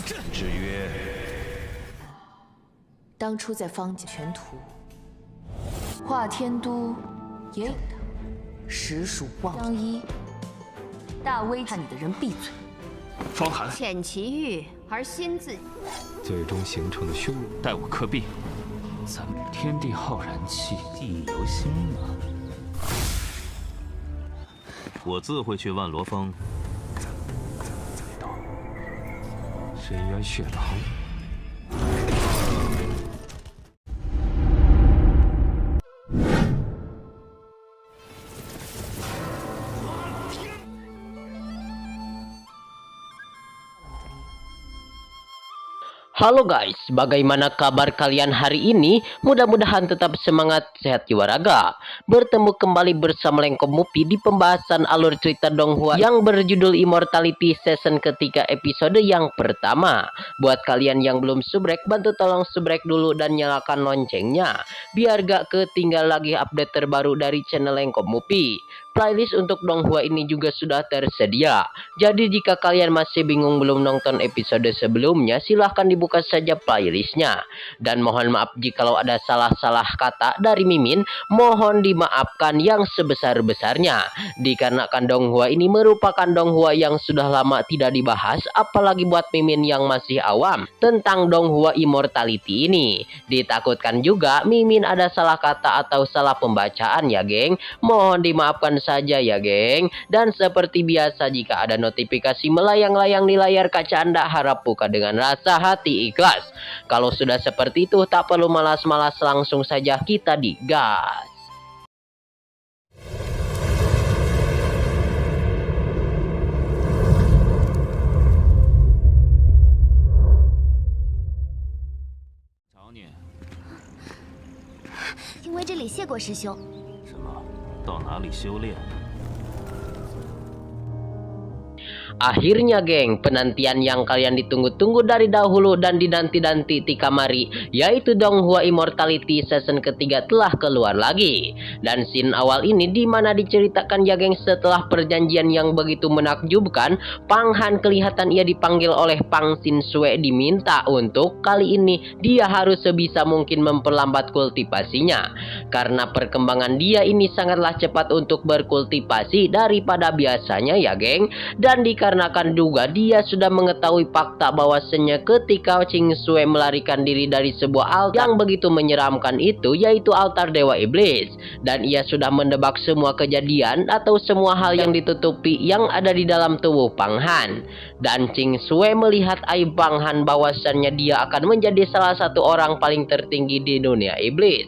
之曰：当初在方家全图，华天都也有他，实属妄张一，大威看你的人闭嘴。方寒，遣其欲而心自最终形成的凶恶，待我克毙。咱们天地浩然气，记忆犹新吗？我自会去万罗峰。深渊血狼。Halo guys, bagaimana kabar kalian hari ini? Mudah-mudahan tetap semangat, sehat jiwa raga. Bertemu kembali bersama Lengko Mupi di pembahasan alur cerita Donghua yang berjudul Immortality season ketiga episode yang pertama. Buat kalian yang belum subrek, bantu tolong subrek dulu dan nyalakan loncengnya, biar gak ketinggal lagi update terbaru dari channel Lengko Mupi. Playlist untuk Donghua ini juga sudah tersedia. Jadi jika kalian masih bingung belum nonton episode sebelumnya, silahkan dibuka saja playlistnya. Dan mohon maaf jikalau ada salah-salah kata dari Mimin, mohon dimaafkan yang sebesar-besarnya. Dikarenakan Donghua ini merupakan Donghua yang sudah lama tidak dibahas, apalagi buat Mimin yang masih awam tentang Donghua Immortality ini. Ditakutkan juga Mimin ada salah kata atau salah pembacaan ya geng. Mohon dimaafkan saja ya geng. Dan seperti biasa jika ada notifikasi melayang-layang di layar kaca Anda, harap buka dengan rasa hati ikhlas. Kalau sudah seperti itu tak perlu malas-malas, langsung saja kita digas.找你。 因为这里谢过师兄。什么？到哪里修炼？ Akhirnya geng, penantian yang kalian ditunggu-tunggu dari dahulu dan dinanti-nanti tikamari, yaitu Donghua Immortality season ketiga telah keluar lagi. Dan scene awal ini dimana diceritakan ya geng, setelah perjanjian yang begitu menakjubkan, Pang Han kelihatan ia dipanggil oleh Pang Xin Sue, diminta untuk kali ini dia harus sebisa mungkin memperlambat kultivasinya. Karena perkembangan dia ini sangatlah cepat untuk berkultivasi daripada biasanya ya geng. Dan dikarenakan juga dia sudah mengetahui fakta bahwasannya ketika Ching Sue melarikan diri dari sebuah altar yang begitu menyeramkan itu, yaitu altar Dewa Iblis, dan ia sudah mendebak semua kejadian atau semua hal yang ditutupi yang ada di dalam tubuh Pang Han. Dan Ching Sue melihat aib Pang Han bahwasannya dia akan menjadi salah satu orang paling tertinggi di dunia iblis.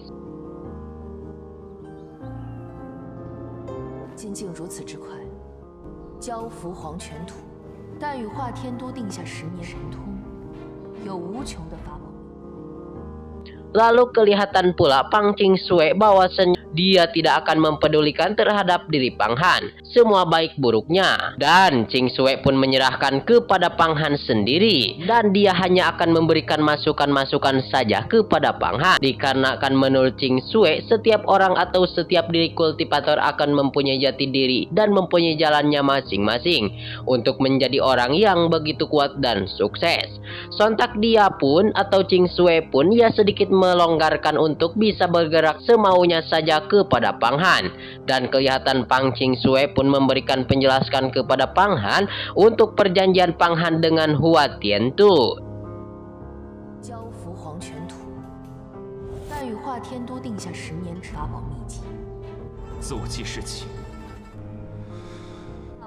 今竟如此之快，交付黄泉土，但与华天都定下10年神通，有无穷的法宝。 Lalu kelihatan pula Pang Ching Sue bahwasannya dia tidak akan mempedulikan terhadap diri Pang Han, semua baik buruknya. Dan Ching Sue pun menyerahkan kepada Pang Han sendiri, dan dia hanya akan memberikan masukan-masukan saja kepada Pang Han. Dikarenakan menurut Ching Sue, setiap orang atau setiap diri kultivator akan mempunyai jati diri dan mempunyai jalannya masing-masing untuk menjadi orang yang begitu kuat dan sukses. Sontak dia pun atau Ching Sue pun ya sedikit melonggarkan untuk bisa bergerak semaunya saja kepada Pang Han. Dan kelihatan Pang Ching Sue pun memberikan penjelasan kepada Pang Han untuk perjanjian Pang Han dengan Hua Tiantu. 交付黄泉土，但与华天都定下10年之法宝秘籍。自我记事起，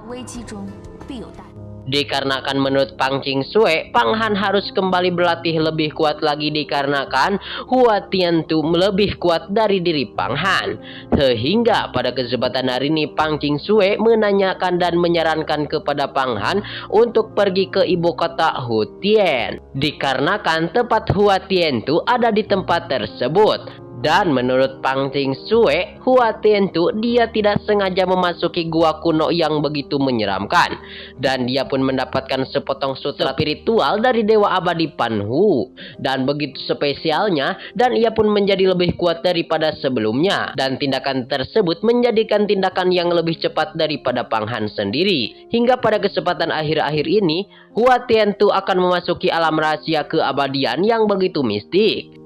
危机中必有大。 Dikarenakan menurut Pang Ching Sue, Pang Han harus kembali berlatih lebih kuat lagi dikarenakan Hua Tiantu lebih kuat dari diri Pang Han. Sehingga pada kesempatan hari ini Pang Ching Sue menanyakan dan menyarankan kepada Pang Han untuk pergi ke ibu kota Hutien. Dikarenakan tempat Hua Tiantu ada di tempat tersebut. Dan menurut Pang Qingxue, Hua Tiantu dia tidak sengaja memasuki gua kuno yang begitu menyeramkan. Dan dia pun mendapatkan sepotong sutra spiritual dari Dewa Abadi Panhu. Dan begitu spesialnya, dan ia pun menjadi lebih kuat daripada sebelumnya. Dan tindakan tersebut menjadikan tindakan yang lebih cepat daripada Pang Han sendiri. Hingga pada kesempatan akhir-akhir ini, Hua Tiantu akan memasuki alam rahasia keabadian yang begitu mistik.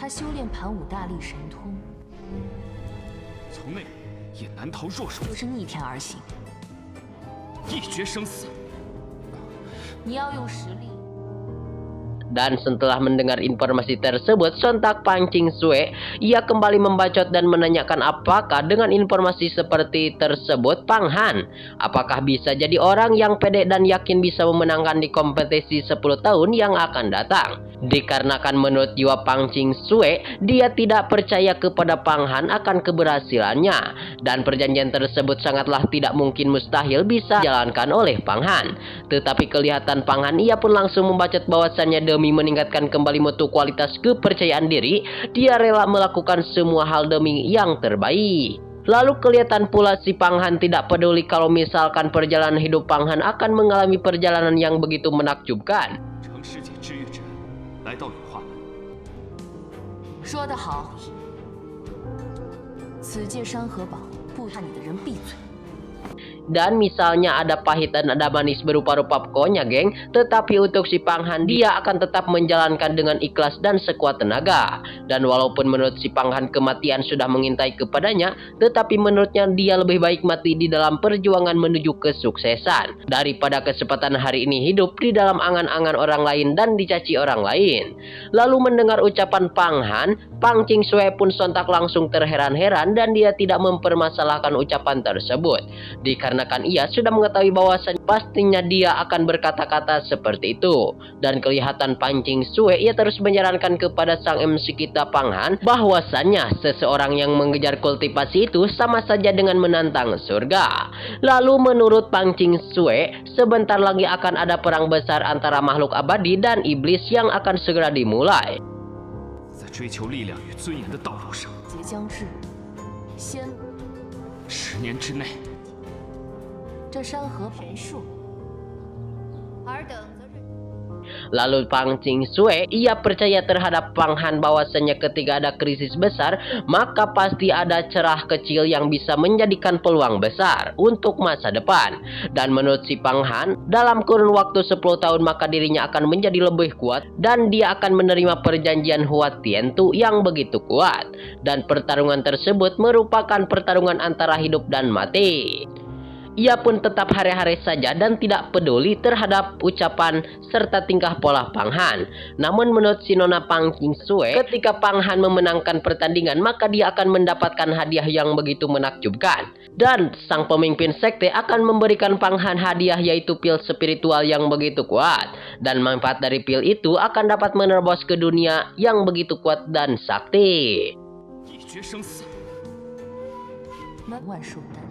他修炼盘武大力神通，从内也难逃弱手，就是逆天而行。一决生死。你要用实力。 Dan setelah mendengar informasi tersebut, sontak Pang Qingxue, ia kembali membacot dan menanyakan apakah dengan informasi seperti tersebut Pang Han, apakah bisa jadi orang yang pede dan yakin bisa memenangkan di kompetisi 10 tahun yang akan datang. Dikarenakan menurut jiwa Pang Qingxue, dia tidak percaya kepada Pang Han akan keberhasilannya. Dan perjanjian tersebut sangatlah tidak mungkin mustahil bisa dijalankan oleh Pang Han. Tetapi kelihatan Pang Han, ia pun langsung membacot bahwasannya demi meningkatkan kembali mutu kualitas kepercayaan diri, dia rela melakukan semua hal demi yang terbaik. Lalu kelihatan pula si Pang Han tidak peduli kalau misalkan perjalanan hidup Pang Han akan mengalami perjalanan yang begitu menakjubkan. 来到羽化门，说得好，此界山河堡，不怕你的人闭嘴。 Dan misalnya ada pahit dan ada manis berupa-rupa pokoknya, geng. Tetapi untuk si Pang Han, dia akan tetap menjalankan dengan ikhlas dan sekuat tenaga. Dan walaupun menurut si Pang Han kematian sudah mengintai kepadanya, tetapi menurutnya dia lebih baik mati di dalam perjuangan menuju kesuksesan daripada kesempatan hari ini hidup di dalam angan-angan orang lain dan dicaci orang lain. Lalu mendengar ucapan Pang Han, Pang Qingxue pun sontak langsung terheran-heran dan dia tidak mempermasalahkan ucapan tersebut. Dikarenakan ia sudah mengetahui bahwasannya pastinya dia akan berkata-kata seperti itu. Dan kelihatan Pang Qingxue, ia terus menyarankan kepada sang MC kita Pang Han bahwasannya seseorang yang mengejar kultivasi itu sama saja dengan menantang surga. Lalu menurut Pang Qingxue, sebentar lagi akan ada perang besar antara makhluk abadi dan iblis yang akan segera dimulai. 在追求力量与尊严的道路上，劫将至，先10年之内。 这山河神术，尔等则认。 Lalu Pang Qingxue, ia percaya terhadap Pang Han bahwasanya ketika ada krisis besar, maka pasti ada cerah kecil yang bisa menjadikan peluang besar untuk masa depan. Dan menurut si Pang Han, dalam kurun waktu 10 tahun maka dirinya akan menjadi lebih kuat dan dia akan menerima perjanjian Hua Tiantu yang begitu kuat. Dan pertarungan tersebut merupakan pertarungan antara hidup dan mati. Ia pun tetap hare-hare saja dan tidak peduli terhadap ucapan serta tingkah pola Pang Han. Namun menurut si Nona Pang Qingxue, ketika Pang Han memenangkan pertandingan, maka dia akan mendapatkan hadiah yang begitu menakjubkan. Dan sang pemimpin sekte akan memberikan Pang Han hadiah yaitu pil spiritual yang begitu kuat. Dan manfaat dari pil itu akan dapat menerobos ke dunia yang begitu kuat dan sakti. 一决生死。万寿丹。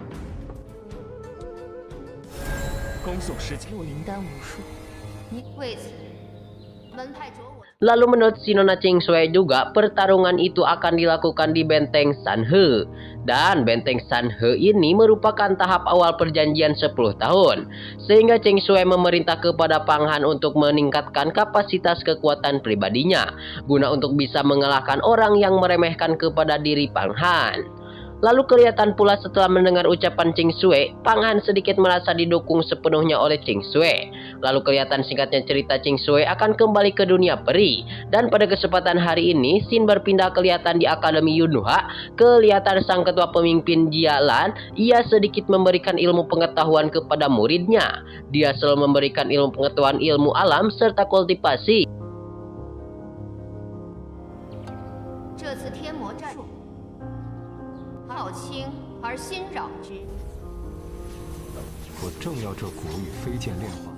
恭送师姐。落灵丹无数，你为此，门派着我。 Lalu menurut si Nona Qingxue juga, pertarungan itu akan dilakukan di Benteng Sanhe. Dan Benteng Sanhe ini merupakan tahap awal perjanjian 10 tahun. Sehingga Qingxue memerintah kepada Pang Han untuk meningkatkan kapasitas kekuatan pribadinya, guna untuk bisa mengalahkan orang yang meremehkan kepada diri Pang Han. Lalu kelihatan pula setelah mendengar ucapan Qingxue, Pang Han sedikit merasa didukung sepenuhnya oleh Qingxue. Lalu kelihatan singkatnya cerita Qingxue akan kembali ke dunia peri. Dan pada kesempatan hari ini, Xin berpindah kelihatan di Akademi Yunhua. Kelihatan sang ketua pemimpin Jialan, ia sedikit memberikan ilmu pengetahuan kepada muridnya. Dia selalu memberikan ilmu pengetahuan ilmu alam serta kultivasi. 这次天魔战术，好轻而心扰之。我正要这古与飞剑炼化，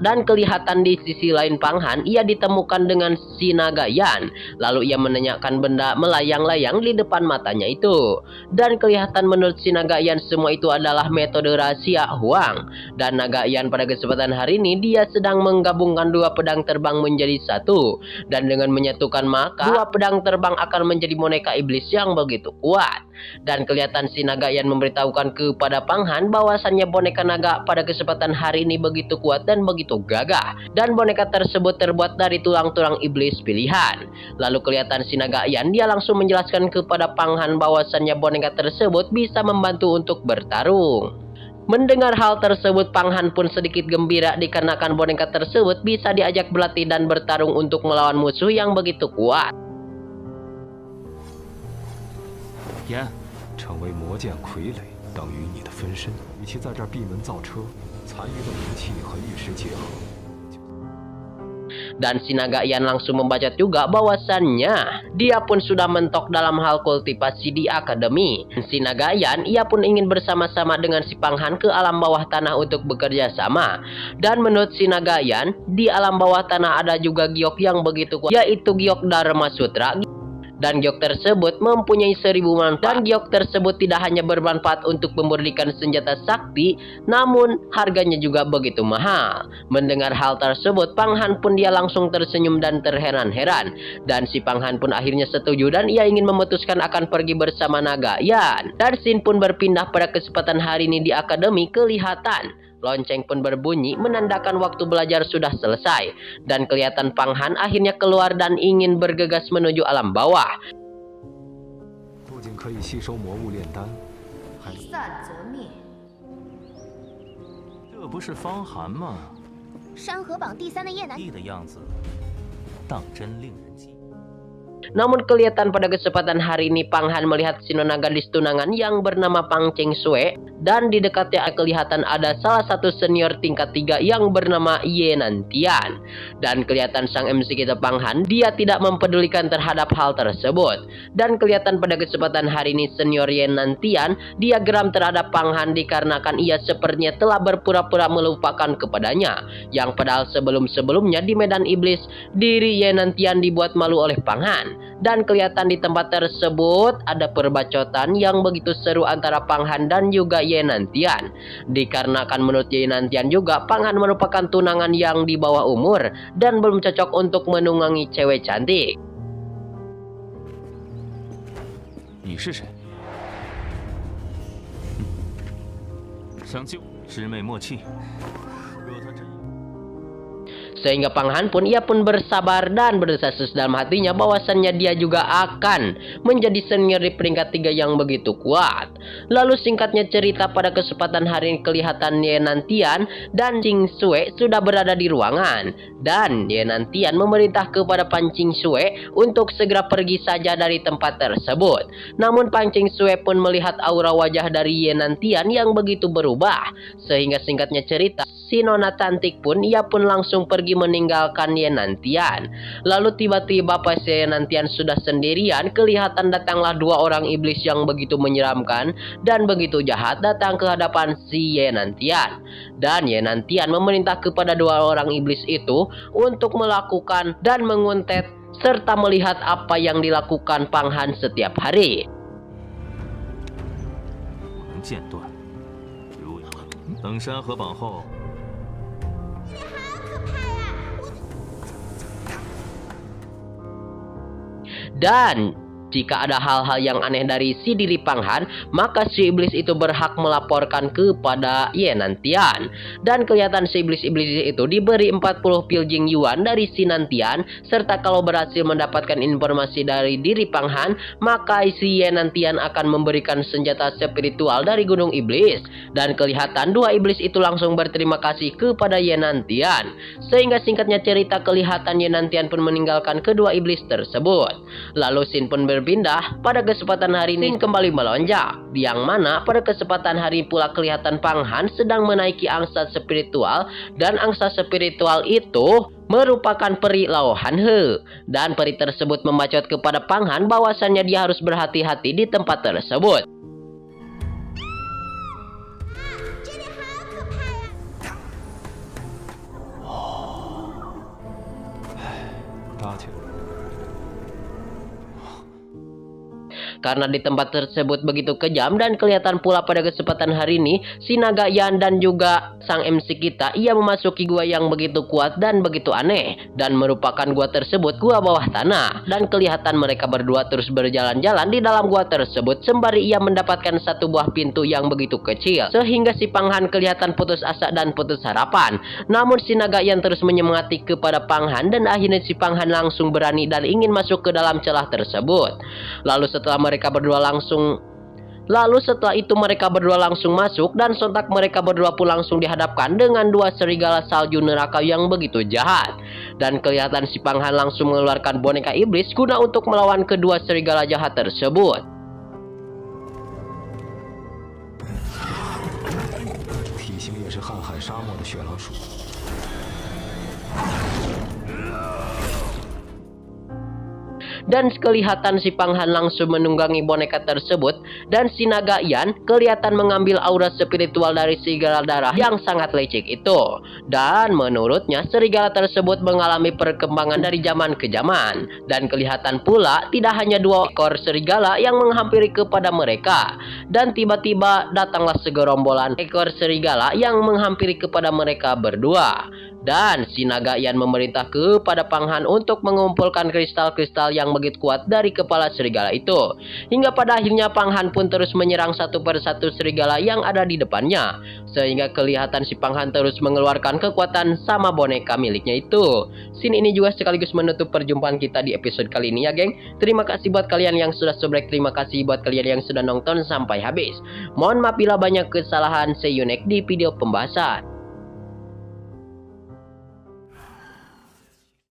Dan kelihatan di sisi lain Pang Han, ia ditemukan dengan si naga Yan. Lalu ia menanyakan benda melayang-layang di depan matanya itu. Dan kelihatan menurut si naga Yan semua itu adalah metode rahasia Huang. Dan naga Yan pada kesempatan hari ini dia sedang menggabungkan dua pedang terbang menjadi satu. Dan dengan menyatukan maka dua pedang terbang akan menjadi boneka iblis yang begitu kuat. Dan kelihatan si naga Yan memberitahukan kepada Pang Han bahwasannya boneka naga pada kesempatan hari ini begitu kuat dan begitu gagah. Dan boneka tersebut terbuat dari tulang-tulang iblis pilihan. Lalu kelihatan si naga Yan dia langsung menjelaskan kepada Pang Han bahwasannya boneka tersebut bisa membantu untuk bertarung. Mendengar hal tersebut Pang Han pun sedikit gembira dikarenakan boneka tersebut bisa diajak berlatih dan bertarung untuk melawan musuh yang begitu kuat. 燕，成为魔剑傀儡等于你的分身，与其在这儿闭门造车，残余的灵气和玉石结合。 Dan si naga Yan langsung membaca juga bahwasannya dia pun sudah mentok dalam hal kultivasi di akademi. Si naga Yan ia pun ingin bersama-sama dengan si Pang Han ke alam bawah tanah untuk bekerja sama. Dan menurut si naga Yan, di alam bawah tanah ada juga giok yang begitu kuat, yaitu giok Dharma Sutra. Dan giok tersebut mempunyai 1000 manfaat. Dan giok tersebut tidak hanya bermanfaat untuk memurnikan senjata sakti, namun harganya juga begitu mahal. Mendengar hal tersebut, Pang Han pun dia langsung tersenyum dan terheran-heran. Dan si Pang Han pun akhirnya setuju dan ia ingin memutuskan akan pergi bersama naga Yan. Dan scene pun berpindah pada kesempatan hari ini di akademi. Kelihatan lonceng pun berbunyi menandakan waktu belajar sudah selesai. Dan kelihatan Pang Han akhirnya keluar dan ingin bergegas menuju alam bawah. 不仅可以吸收魔物炼丹，还能散则灭。这不是方寒吗？山河榜第3的叶南地的样子，当真令人忌。 Namun kelihatan pada kesempatan hari ini Pang Han melihat si nona gadis tunangan yang bernama Pang Cheng Sue. Dan di dekatnya kelihatan ada salah satu senior tingkat 3 yang bernama Ye Nantian. Dan kelihatan sang MC kita Pang Han dia tidak mempedulikan terhadap hal tersebut. Dan kelihatan pada kesempatan hari ini senior Ye Nantian dia geram terhadap Pang Han dikarenakan ia sepertinya telah berpura-pura melupakan kepadanya. Yang padahal sebelum-sebelumnya di medan iblis diri Ye Nantian dibuat malu oleh Pang Han. Dan kelihatan di tempat tersebut ada perbacotan yang begitu seru antara Pang Han dan juga Ye Nantian. Dikarenakan menurut Ye Nantian juga Pang Han merupakan tunangan yang di bawah umur dan belum cocok untuk menunggangi cewek cantik. 你是谁？想救？师妹莫气，若他真。 Sehingga Pang Han pun ia pun bersabar dan berdesas-desus dalam hatinya bahwasannya dia juga akan menjadi senior di peringkat 3 yang begitu kuat. Lalu singkatnya cerita pada kesempatan hari ini kelihatan Ye Nantian dan Ching Sue sudah berada di ruangan. Dan Ye Nantian memerintah kepada Pan Ching Sue untuk segera pergi saja dari tempat tersebut. Namun Pan Ching Sue pun melihat aura wajah dari Ye Nantian yang begitu berubah. Sehingga singkatnya cerita si nona cantik pun ia pun langsung pergi meninggalkan Ye Nantian. Lalu tiba-tiba pas Ye Nantian sudah sendirian, kelihatan datanglah 2 orang iblis yang begitu menyeramkan dan begitu jahat datang ke hadapan si Ye Nantian. Dan Ye Nantian memerintah kepada 2 orang iblis itu untuk melakukan dan menguntet serta melihat apa yang dilakukan Pang Han setiap hari. 能间断，如等山河榜后。 Dan jika ada hal-hal yang aneh dari si diri Pang Han, maka si iblis itu berhak melaporkan kepada Ye Nantian. Dan kelihatan si iblis-iblis itu diberi 40 pil Jing Yuan dari si Nantian. Serta kalau berhasil mendapatkan informasi dari diri Pang Han, maka si Ye Nantian akan memberikan senjata spiritual dari Gunung Iblis. Dan kelihatan 2 iblis itu langsung berterima kasih kepada Ye Nantian. Sehingga singkatnya cerita kelihatan Ye Nantian pun meninggalkan kedua iblis tersebut. Lalu scene pun berpindah pada kesempatan hari ini kembali melonjak, yang mana pada kesempatan hari pula kelihatan Pang Han sedang menaiki angsa spiritual. Dan angsa spiritual itu merupakan peri Lao Han He. Dan peri tersebut membacot kepada Pang Han bahwasannya dia harus berhati-hati di tempat tersebut. 去。 Karena di tempat tersebut begitu kejam dan kelihatan pula pada kesempatan hari ini si Naga Yan dan juga sang MC kita ia memasuki gua yang begitu kuat dan begitu aneh dan merupakan gua tersebut gua bawah tanah dan kelihatan mereka berdua terus berjalan-jalan di dalam gua tersebut sembari ia mendapatkan satu buah pintu yang begitu kecil sehingga si Panghan kelihatan putus asa dan putus harapan. Namun si Naga Yan terus menyemangati kepada Panghan dan akhirnya si Panghan langsung berani dan ingin masuk ke dalam celah tersebut. Lalu setelah itu mereka berdua langsung masuk dan sontak mereka berdua pun langsung dihadapkan dengan dua serigala salju neraka yang begitu jahat. Dan kelihatan si Panghan langsung mengeluarkan boneka iblis guna untuk melawan kedua serigala jahat tersebut. 体型也是瀚海沙漠的雪老鼠。 Dan kelihatan si Panghan langsung menunggangi boneka tersebut dan si Naga Yan kelihatan mengambil aura spiritual dari serigala darah yang sangat licik itu. Dan menurutnya serigala tersebut mengalami perkembangan dari zaman ke zaman. Dan kelihatan pula tidak hanya dua ekor serigala yang menghampiri kepada mereka. Dan tiba-tiba datanglah segerombolan ekor serigala yang menghampiri kepada mereka berdua. Dan si Naga Yan memerintah kepada Panghan untuk mengumpulkan kristal-kristal yang begitu kuat dari kepala serigala itu. Hingga pada akhirnya Panghan pun terus menyerang satu persatu serigala yang ada di depannya. Sehingga kelihatan si Panghan terus mengeluarkan kekuatan sama boneka miliknya itu. Scene ini juga sekaligus menutup perjumpaan kita di episode kali ini ya geng. Terima kasih buat kalian yang sudah subscribe. Terima kasih buat kalian yang sudah nonton sampai habis. Mohon maaf bila banyak kesalahan. See you next di video pembahasan.